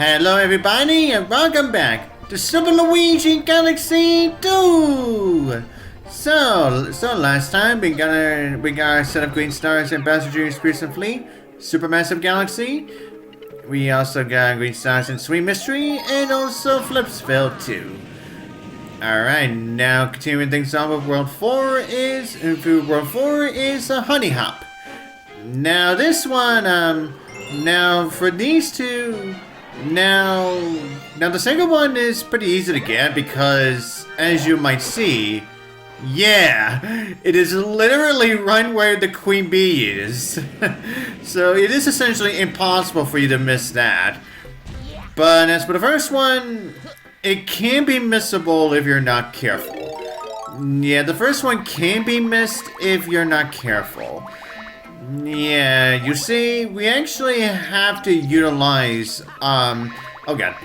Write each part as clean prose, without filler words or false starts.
Hello everybody and welcome back to Super Luigi Galaxy 2! So last time we got a set of green stars in Bowser Jr.'s Fearsome Fleet, Supermassive Galaxy. We also got green stars in Sweet Mystery and also Flipsville 2. Alright, now continuing things on with World 4 is Honeyhop. Now this one, now for these two, now the second one is pretty easy to get because, as you might see, yeah, it is literally right where the Queen Bee is. So it is essentially impossible for you to miss that. But as for the first one, it can be missable if you're not careful. Yeah, the first one can be missed if you're not careful. Yeah, you see, we actually have to utilize, oh god.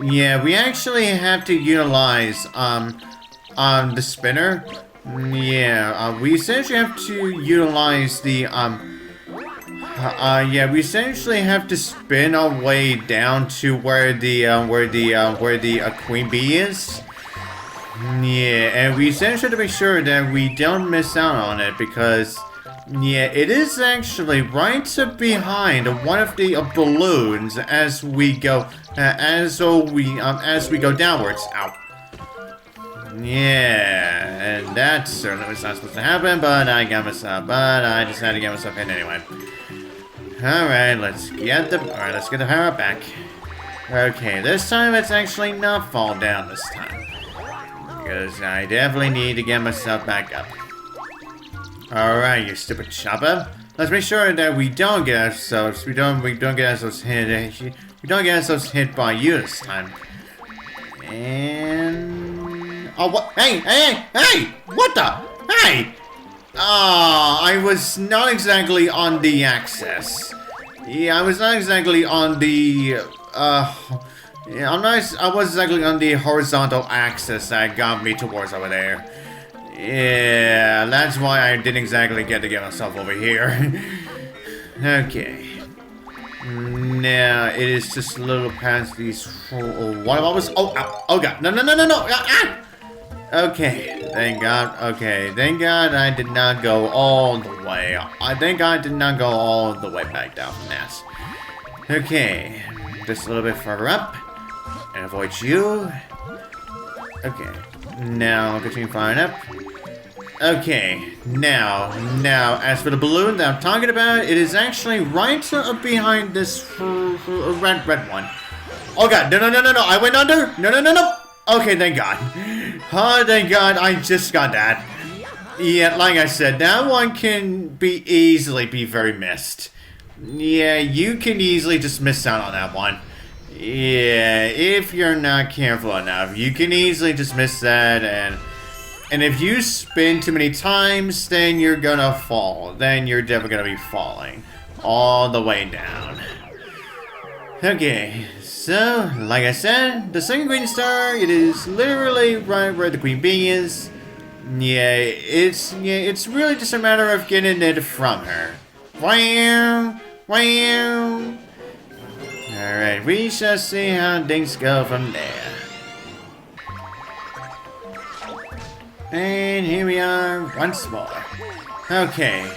Yeah, we actually have to utilize, the spinner. Yeah, we essentially have to utilize the, yeah, we essentially have to spin our way down to where the Queen Bee is. Yeah, and we essentially have to make sure that we don't miss out on it because, yeah, it is actually right behind one of the balloons as we go, as we go downwards. Ow. Yeah, and that certainly was not supposed to happen, but I just had to get myself in anyway. Alright, let's get the power back. Okay, this time it's actually not fall down this time. Because I definitely need to get myself back up. Alright, you stupid chopper. Let's make sure that we don't get ourselves hit by you this time. And oh, what? Hey! What the? Hey! Ah, I was not exactly on the axis. Yeah, I was not exactly on the yeah, I was exactly on the horizontal axis that got me towards over there. Yeah, that's why I didn't exactly get myself over here. Okay. Now, it is just a little past these... what was... Oh god. No. Ah! Okay, thank God. Okay, thank God I did not go all the way. Thank God I did not go all the way back down from that. Okay, just a little bit further up. And avoid you. Okay, now continue firing up. Okay, now, as for the balloon that I'm talking about, it is actually right behind this red one. Oh god, no, I went under? No. Okay, thank God. Oh, thank God, I just got that. Yeah, like I said, that one can easily be very missed. Yeah, you can easily just miss out on that one. Yeah, if you're not careful enough, you can easily just miss that, and if you spin too many times, then you're gonna fall. Then you're definitely gonna be falling all the way down. Okay, so, like I said, the second green star, it is literally right where the Queen Bee is. Yeah, it's really just a matter of getting it from her. Wow. Alright, we shall see how things go from there. And here we are once more. Okay,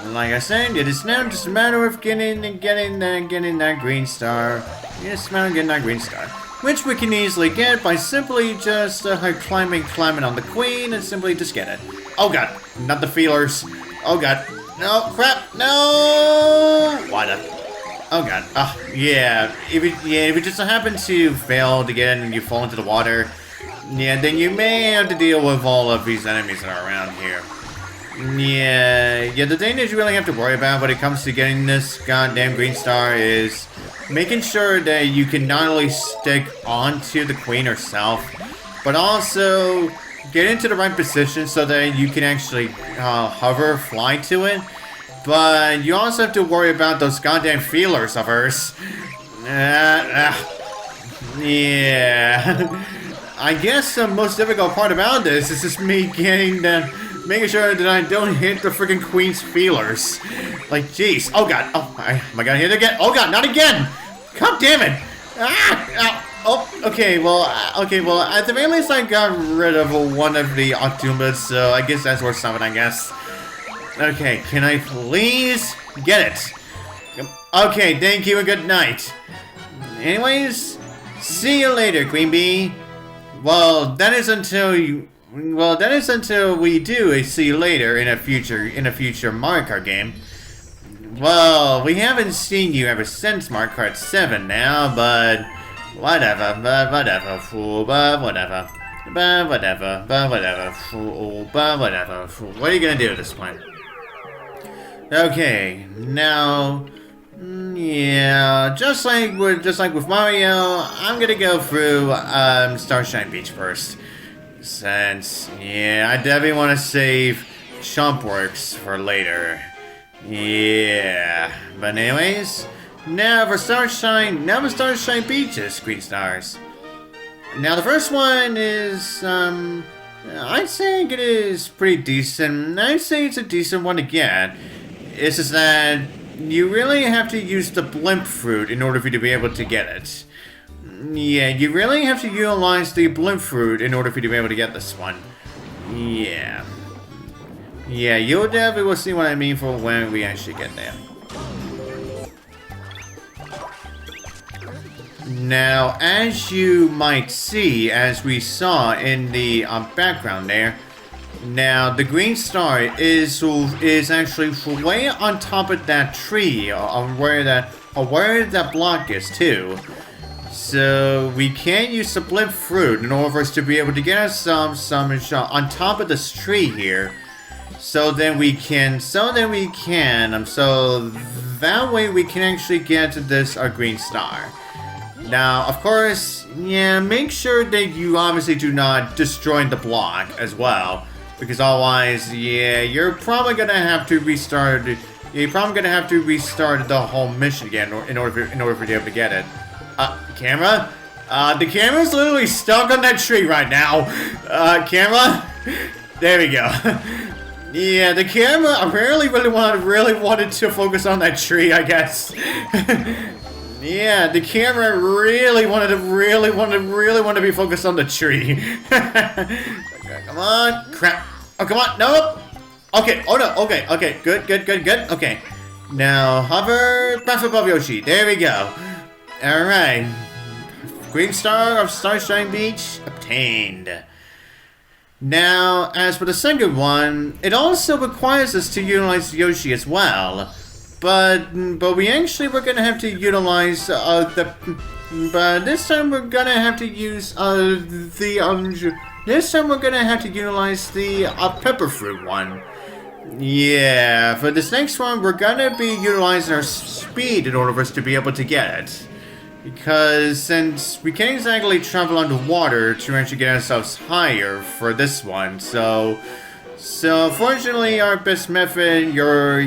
like I said, it is now just a matter of getting that green star. Yes, getting that green star, which we can easily get by simply just climbing on the Queen and simply just get it. Oh god, not the feelers. Oh god, no crap, no. What the? Oh god. Oh yeah. If you just happen to fail to get in and you fall into the water, yeah, then you may have to deal with all of these enemies that are around here. Yeah, the thing that you really have to worry about when it comes to getting this goddamn green star is making sure that you can not only stick onto the Queen herself, but also get into the right position so that you can actually fly to it. But you also have to worry about those goddamn feelers of hers. Yeah. I guess the most difficult part about this is just me making sure that I don't hit the freaking Queen's feelers. Like, jeez. Oh god. Oh, am I gonna hit it again? Oh god, not again! God damn it! Okay, well, at the very least I got rid of one of the Octumbas, so I guess that's worth something, I guess. Okay, can I please get it? Okay, thank you and good night. Anyways, see you later, Queen Bee. Well, that is until we do a see you later in a future Mario Kart game. Well, we haven't seen you ever since Mario Kart 7 now, but whatever, fool, but whatever. Fool, but whatever, fool. What are you gonna do at this point? Okay, now, yeah, just like with Mario, I'm gonna go through Starshine Beach first, since yeah, I definitely want to save Chompworks for later. Yeah, but anyways, now for Starshine Beaches, Green Stars. Now the first one is I'd say it is pretty decent. I'd say it's a decent one to get. It's just that you really have to use the blimp fruit in order for you to be able to get it. Yeah, you really have to utilize the blimp fruit in order for you to be able to get this one. Yeah. Yeah, you'll definitely will see what I mean for when we actually get there. Now, as you might see, as we saw in the background there, now the green star is actually way on top of that tree, where that block is too. So we can use the blimp fruit in order for us to be able to get us some on top of this tree here. So that way we can actually get this green star. Now, of course, yeah, make sure that you obviously do not destroy the block as well, because otherwise, yeah, you're probably gonna have to restart. You're probably gonna have to restart the whole mission again in order for you to be able to get it. Camera? The camera's literally stuck on that tree right now. Camera? There we go. Yeah, the camera apparently really wanted to focus on that tree, I guess. Yeah, the camera really wanted to be focused on the tree. Okay, come on, crap. Oh, come on, no. Okay, oh no, okay, good. Okay, now hover, pass above Yoshi. There we go. All right, green star of Starshine Beach obtained. Now, as for the second one, it also requires us to utilize Yoshi as well. But we actually were gonna have to utilize but this time we're gonna have to use this time we're gonna have to utilize the pepper fruit one. Yeah, for this next one we're gonna be utilizing our speed in order for us to be able to get it. Because since we can't exactly travel underwater to actually get ourselves higher for this one, so fortunately our best method, your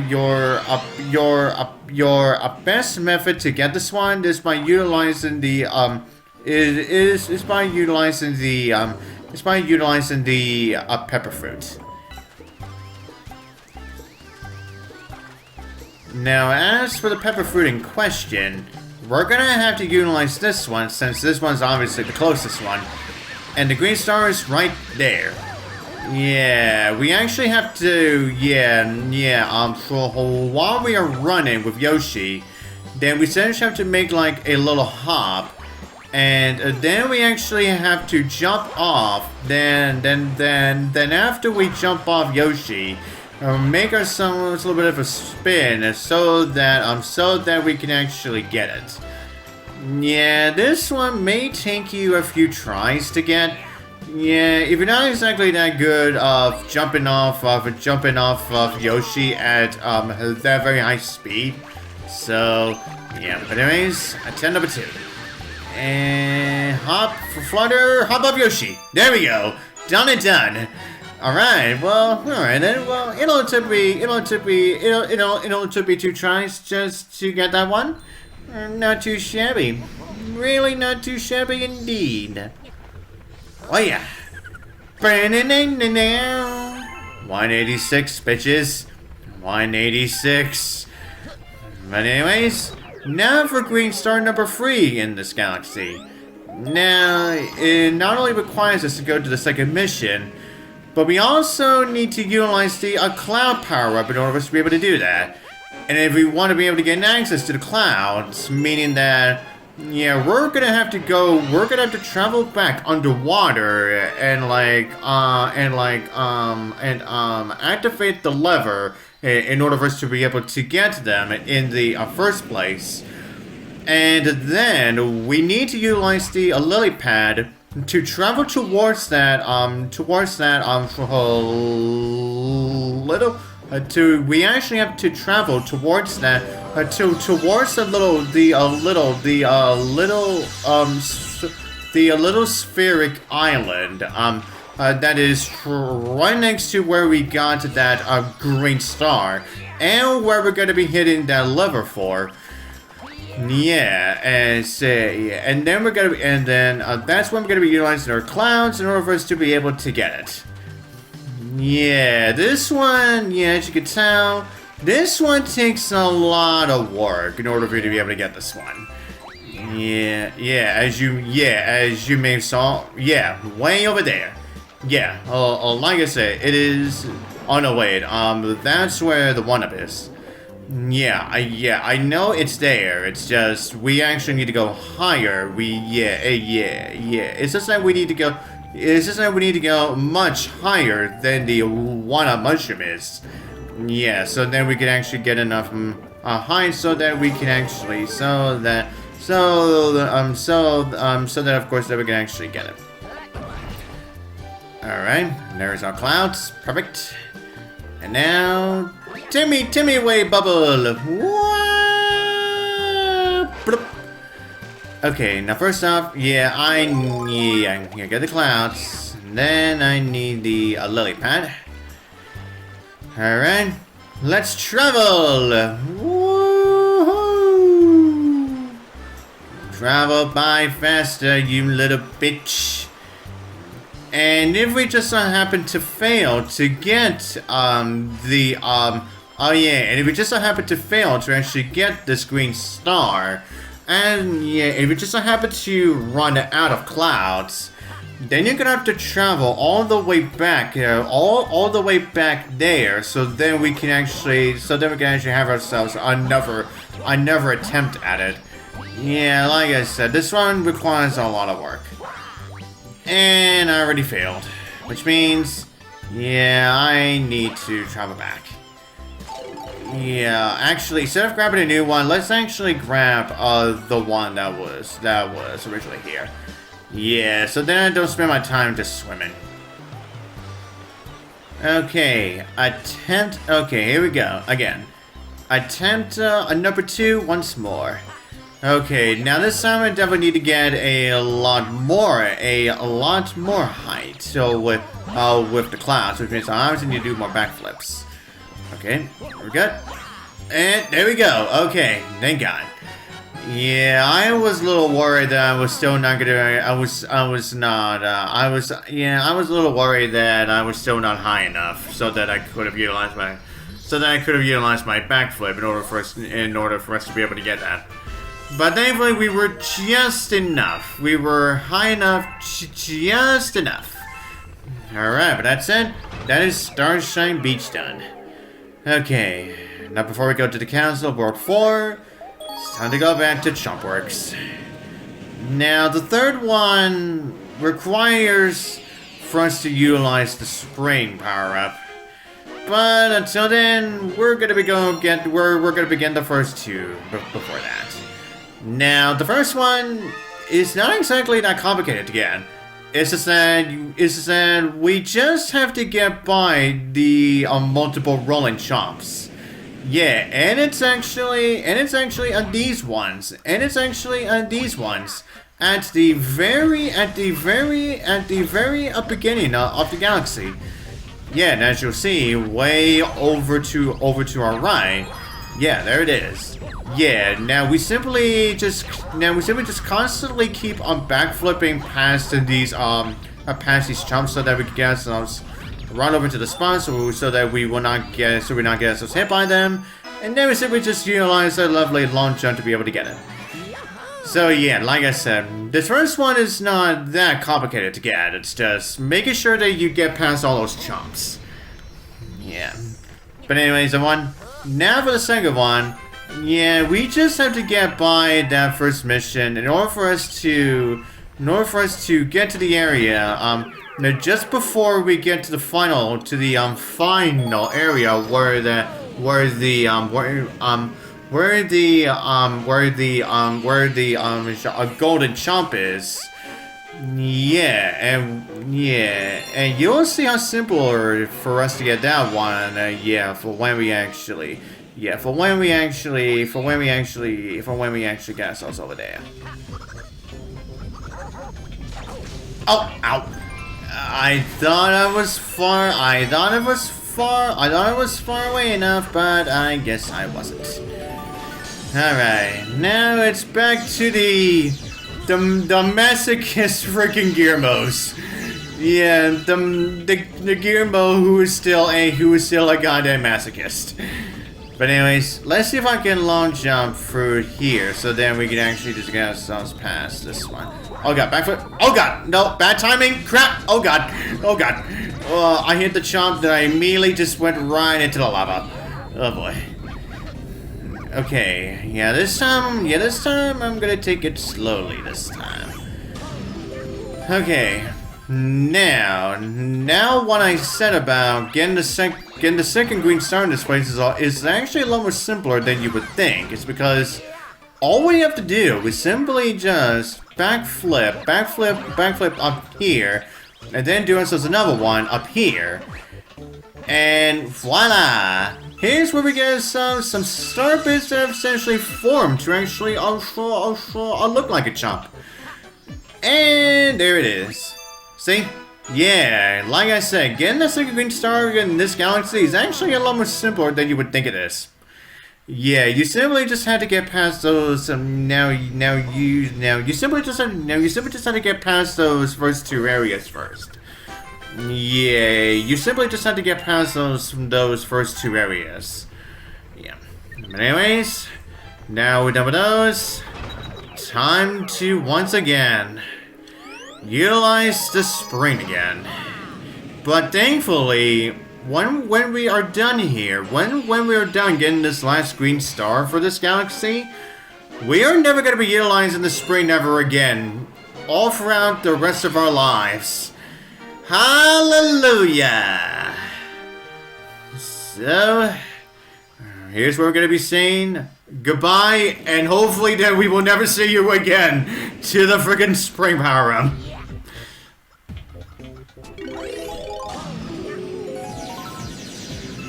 best method to get this one is by utilizing the pepper fruit. Now, as for the pepper fruit in question, we're gonna have to utilize this one since this one's obviously the closest one, and the green star is right there. Yeah, we actually have to, so while we are running with Yoshi, then we essentially have to make like a little hop, and then we actually have to jump off, then after we jump off Yoshi, make ourselves a little bit of a spin so that we can actually get it. Yeah, this one may take you a few tries to get. Yeah, if you're not exactly that good of jumping off of Yoshi at that very high speed. So yeah, but anyways, attempt number 2. And hop up Yoshi. There we go. Done and done. Alright, well, alright then. Well, it'll took me 2 tries just to get that one. Not too shabby. Really not too shabby indeed. Oh yeah. 186, bitches. 186. But anyways, now for green star number 3 in this galaxy. Now, it not only requires us to go to the second mission, but we also need to utilize the cloud power-up in order for us to be able to do that. And if we want to be able to get access to the clouds, meaning that, yeah, we're gonna have to travel back underwater and activate the lever in order for us to be able to get to them in the first place. And then we need to utilize the lily pad to travel towards that we actually have to travel towards that towards the little spheric island that is right next to where we got that green star and where we're going to be hitting that lever for. Yeah, and then we're gonna that's when we're gonna be utilizing our clouds in order for us to be able to get it. Yeah, this one, yeah, as you can tell, this one takes a lot of work in order for you to be able to get this one. As you may have saw, yeah, way over there. Yeah, like I said, it is. Oh no, wait, that's where the one-up is. Yeah, I know it's there. It's just we actually need to go higher. It's just that we need to go. It's just that we need to go much higher than the one-up mushroom is. Yeah, so then we can actually get enough height so that we can actually so that of course that we can actually get it. All right, there's our clouds. Perfect. And now. Timmy away, bubble! What? Okay, now first off, I get the clouds. Then I need the lily pad. Alright, let's travel! Woohoo! Travel by faster, you little bitch. And if we just happen to fail to get and if we just happen to fail to actually get this green star, and if we just happen to run out of clouds, then you're gonna have to travel all the way back, all the way back there, so then we can actually have ourselves another attempt at it. Yeah, like I said, this one requires a lot of work. And I already failed, which means, I need to travel back. Yeah, actually, instead of grabbing a new one, let's actually grab the one that was originally here. Yeah, so then I don't spend my time just swimming. Okay, okay, here we go, again. Attempt number 2 once more. Okay, now this time I definitely need to get a lot more height. So with the clouds, which means I obviously need to do more backflips. Okay, we're good. And there we go. Okay, thank God. Yeah, I was a little worried that I was still not gonna. I was a little worried that I was still not high enough, so that I could have utilized my backflip in order for us to be able to get that. But thankfully, we were just enough. We were high enough, just enough. Alright, but that's it. That is Starshine Beach done. Okay, now before we go to the Council of World 4, it's time to go back to Chompworks. Now, the third one requires for us to utilize the spring power-up. But until then, we're gonna begin the first two before that. Now, the first one is not exactly that complicated to get. It's just that we just have to get by the multiple rolling chomps. Yeah, and it's actually on these ones. And it's actually on these ones at the very beginning of the galaxy. Yeah, and as you'll see, way over to our right. Yeah, there it is. Yeah, now we simply just constantly keep on backflipping past these chumps so that we can get ourselves run over to the spot so that we're not get ourselves hit by them. and then we simply just utilize that lovely long jump to be able to get it. So yeah, like I said, this first one is not that complicated to get. It's just making sure that you get past all those chomps. Yeah. But anyways, now for the second one. Yeah, we just have to get by that first mission in order for us to get to the area. Just before we get to the final area where the golden chomp is. And you'll see how simple for us to get that one. For when we actually get ourselves over there. Oh, ow! I thought it was far away enough, but I guess I wasn't. Alright, now it's back to the masochist freaking Gearmos. Yeah, the Gearmo who is still a goddamn masochist. But anyways, let's see if I can long jump through here, so then we can actually just get ourselves past this one. Oh god, backflip! Oh god, no, bad timing! Crap! Oh god! Oh god! Oh, I hit the chomp, then I immediately just went right into the lava. Oh boy. Okay, this time I'm gonna take it slowly this time. Okay, now what I said about getting the second green star in this place is actually a lot more simpler than you would think. It's because all we have to do is simply just backflip up here, and then do ourselves another one up here, and voila! Here's where we get some star bits that have essentially formed to actually also look like a chomp. And there it is. See? Yeah, like I said, getting the second green star in this galaxy is actually a lot more simpler than you would think it is. Yeah, you simply just had to get past those. You simply just had to get past those first two areas first. Yeah, you simply just had to get past those first two areas. Yeah. But anyways, now we're done with those. Time to once again utilize the spring again. But thankfully, when we are done here, when we are done getting this last green star for this galaxy, we are never going to be utilizing the spring ever again, all throughout the rest of our lives. Hallelujah! So, here's where we're going to be saying goodbye, and hopefully that we will never see you again to the friggin' spring power-up.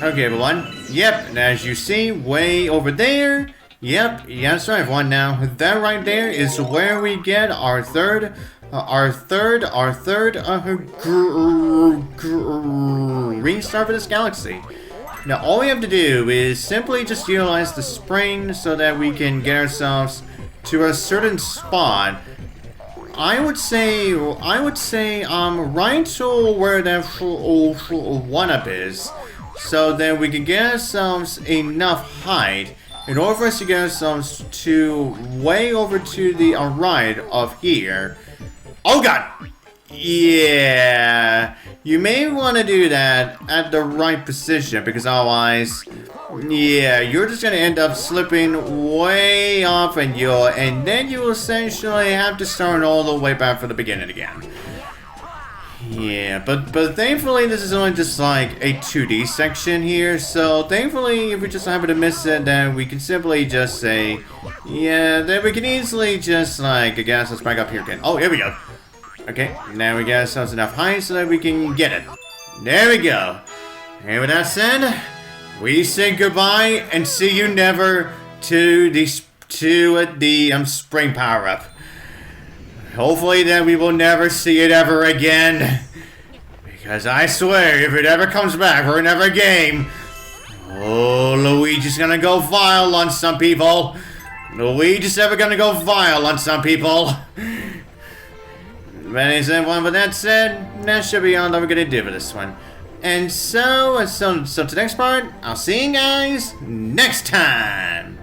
Okay, everyone. Yep, and as you see, way over there. Yep, that's right, everyone. Now, that right there is where we get our third green star for this galaxy. Now, all we have to do is simply just utilize the spring so that we can get ourselves to a certain spot. I would say, right to where that one-up is, so that we can get ourselves enough height in order for us to get ourselves to way over to the right of here. Oh god! Yeah, you may want to do that at the right position, because otherwise, yeah, you're just gonna end up slipping way off, and then you will essentially have to start all the way back from the beginning again. Yeah, but thankfully this is only just like a 2D section here, so thankfully if we just happen to miss it, then we can simply just say, yeah, then we can easily just like, I guess, let's back up here again. Oh, here we go. Okay, now we got ourselves enough height so that we can get it. There we go. And with that said, we say goodbye and see you never to the spring power-up. Hopefully then we will never see it ever again. Because I swear, if it ever comes back for another game, oh, Luigi's gonna go vile on some people. Luigi's ever gonna go vile on some people. But that said, that should be all that we're gonna do for this one. And so to the next part, I'll see you guys next time.